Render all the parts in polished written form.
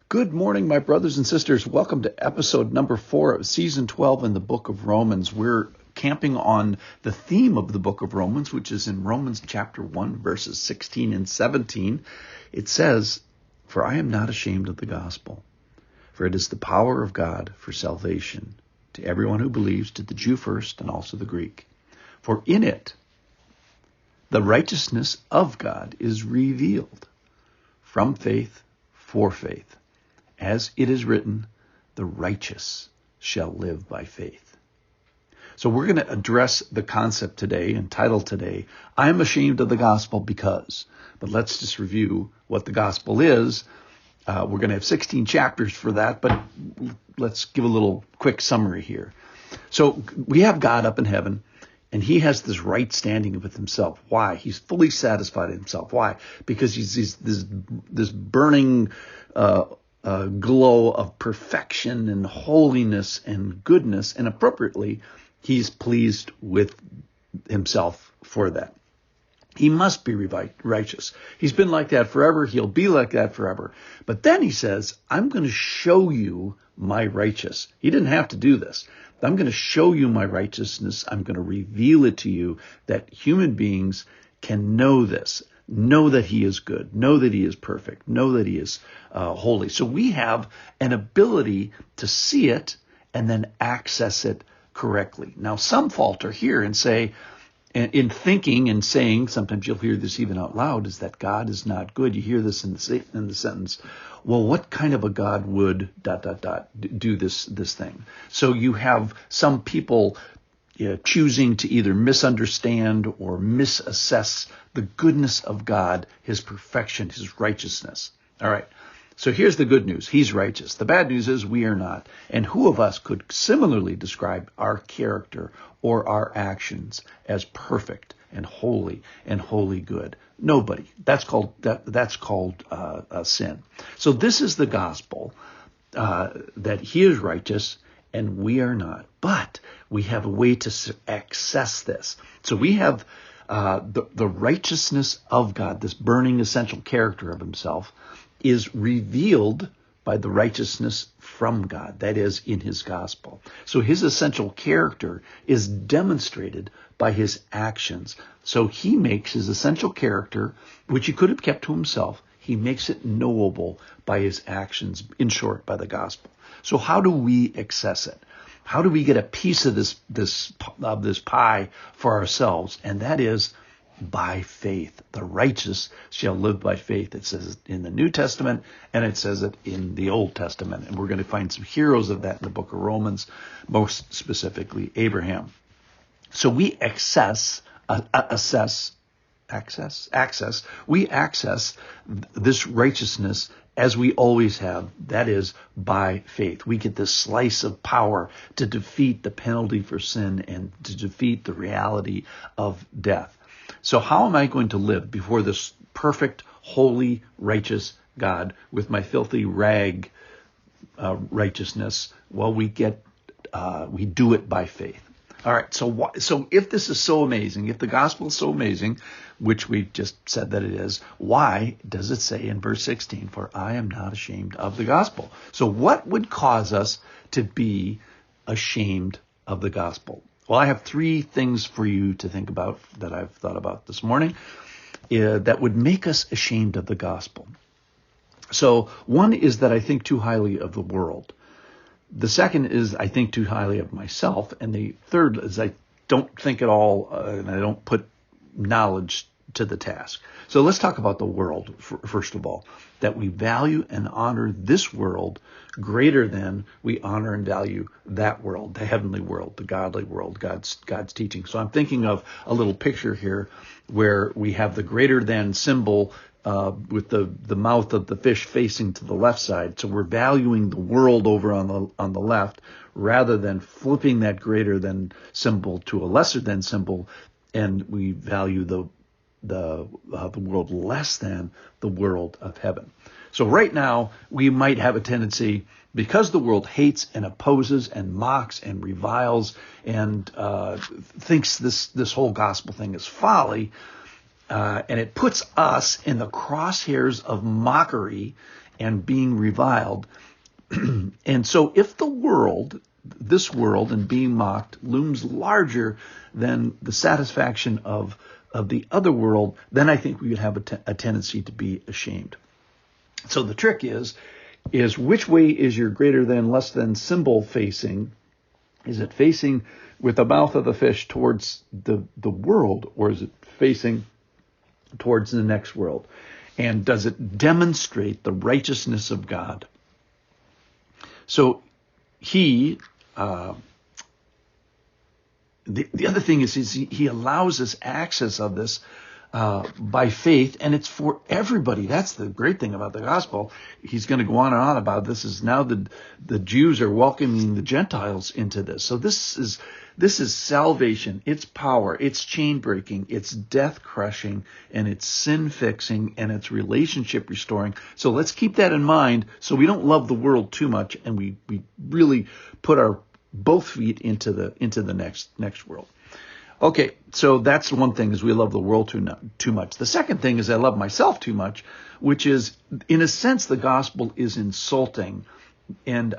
Good morning, my brothers and sisters. Welcome to episode number 4 of season 12 in the book of Romans. We're camping on the theme of the book of Romans, which is in Romans chapter 1, verses 16 and 17. It says, "For I am not ashamed of the gospel, for it is the power of God for salvation to everyone who believes, to the Jew first and also the Greek. For in it the righteousness of God is revealed from faith for faith. As it is written, the righteous shall live by faith." So we're going to address the concept today, entitled today, "I am ashamed of the gospel because." But let's just review what the gospel is. We're going to have 16 chapters for that, but let's give a little quick summary here. So we have God up in heaven, and he has this right standing with himself. Why? He's fully satisfied in himself. Why? Because he's this burning glow of perfection and holiness and goodness, and appropriately, he's pleased with himself for that. He must be righteous. He's been like that forever. He'll be like that forever. But then he says, I'm going to show you my righteous. He didn't have to do this. I'm going to show you my righteousness. I'm going to reveal it to you that human beings can know this. Know that he is good. Know that he is perfect. Know that he is holy. So we have an ability to see it and then access it correctly. Now, some falter here and say, in thinking and saying, sometimes you'll hear this even out loud, is that God is not good. You hear this in the sentence, well, what kind of a God would ... do this thing? So you have some people choosing to either misunderstand or misassess the goodness of God, his perfection, his righteousness. All right. So here's the good news. He's righteous. The bad news is we are not. And who of us could similarly describe our character or our actions as perfect and holy good? Nobody. That's called sin. So this is the gospel, that he is righteous and we are not. But we have a way to access this. So we have the righteousness of God, this burning essential character of himself, is revealed by the righteousness from God, that is, in his gospel. So his essential character is demonstrated by his actions. So he makes his essential character, which he could have kept to himself, he makes it knowable by his actions, in short, by the gospel. So how do we access it? How do we get a piece of this pie for ourselves? And that is by faith. The righteous shall live by faith. It says it in the New Testament, and it says it in the Old Testament. And we're going to find some heroes of that in the book of Romans, most specifically Abraham. So we access this righteousness as we always have, that is, by faith. We get this slice of power to defeat the penalty for sin and to defeat the reality of death. So how am I going to live before this perfect, holy, righteous God with my filthy rag righteousness? Well, we do it by faith. All right, so if this is so amazing, if the gospel is so amazing, which we just said that it is, why does it say in verse 16, "For I am not ashamed of the gospel"? So what would cause us to be ashamed of the gospel? Well, I have 3 things for you to think about that I've thought about this morning that would make us ashamed of the gospel. So one is that I think too highly of the world. The second is I think too highly of myself. And the third is I don't think at all, and I don't put knowledge to the task. So let's talk about the world, first of all, that we value and honor this world greater than we honor and value that world, the heavenly world, the godly world, God's teaching. So I'm thinking of a little picture here where we have the greater than symbol with the mouth of the fish facing to the left side. So we're valuing the world over on the left rather than flipping that greater than symbol to a lesser than symbol, and we value the world less than the world of heaven. So right now we might have a tendency, because the world hates and opposes and mocks and reviles and thinks this whole gospel thing is folly, and it puts us in the crosshairs of mockery and being reviled. And so if the world, this world and being mocked, looms larger than the satisfaction of the other world, then I think we would have a tendency to be ashamed. So the trick is which way is your greater than, less than symbol facing? Is it facing with the mouth of the fish towards the world, or is it facing towards the next world? And does it demonstrate the righteousness of God? So the other thing is he allows us access of this by faith, and it's for everybody. That's the great thing about the gospel. He's going to go on and on about this. Is now the Jews are welcoming the Gentiles into this. So this is salvation. It's power. It's chain breaking. It's death crushing, and it's sin fixing, and it's relationship restoring. So let's keep that in mind, so we don't love the world too much, and we really put our both feet into the next world. Okay, so that's one thing, is we love the world too much. The second thing is I love myself too much, which is, in a sense, the gospel is insulting. And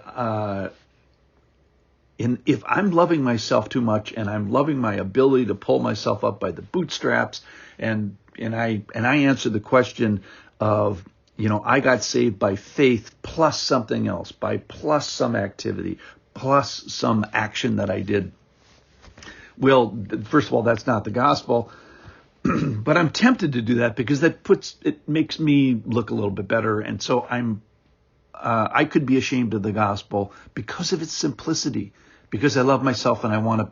if I'm loving myself too much, and I'm loving my ability to pull myself up by the bootstraps, and I answer the question of, I got saved by faith plus something else, plus some activity, plus some action that I did. Well, first of all, that's not the gospel, but I'm tempted to do that because it makes me look a little bit better. And so I could be ashamed of the gospel because of its simplicity, because I love myself and I want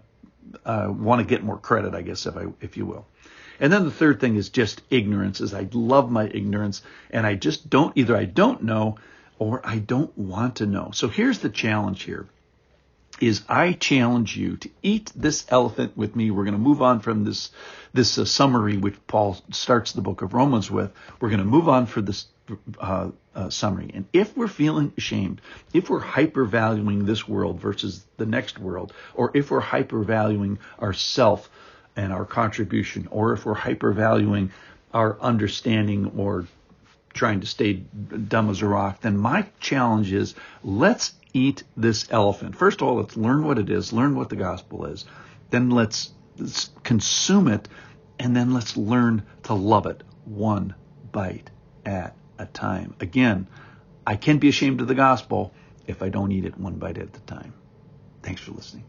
to get more credit, I guess, if you will. And then the third thing is just ignorance, is I love my ignorance, and I just either I don't know or I don't want to know. So here's the challenge here. Is I challenge you to eat this elephant with me. We're going to move on from this summary, which Paul starts the book of Romans with. We're going to move on for this summary. And if we're feeling ashamed, if we're hyper-valuing this world versus the next world, or if we're hyper-valuing ourself and our contribution, or if we're hyper-valuing our understanding or trying to stay dumb as a rock, then my challenge is, let's eat this elephant. First of all, let's learn what it is, learn what the gospel is. Then let's consume it, and then let's learn to love it one bite at a time. Again, I can be ashamed of the gospel if I don't eat it one bite at a time. Thanks for listening.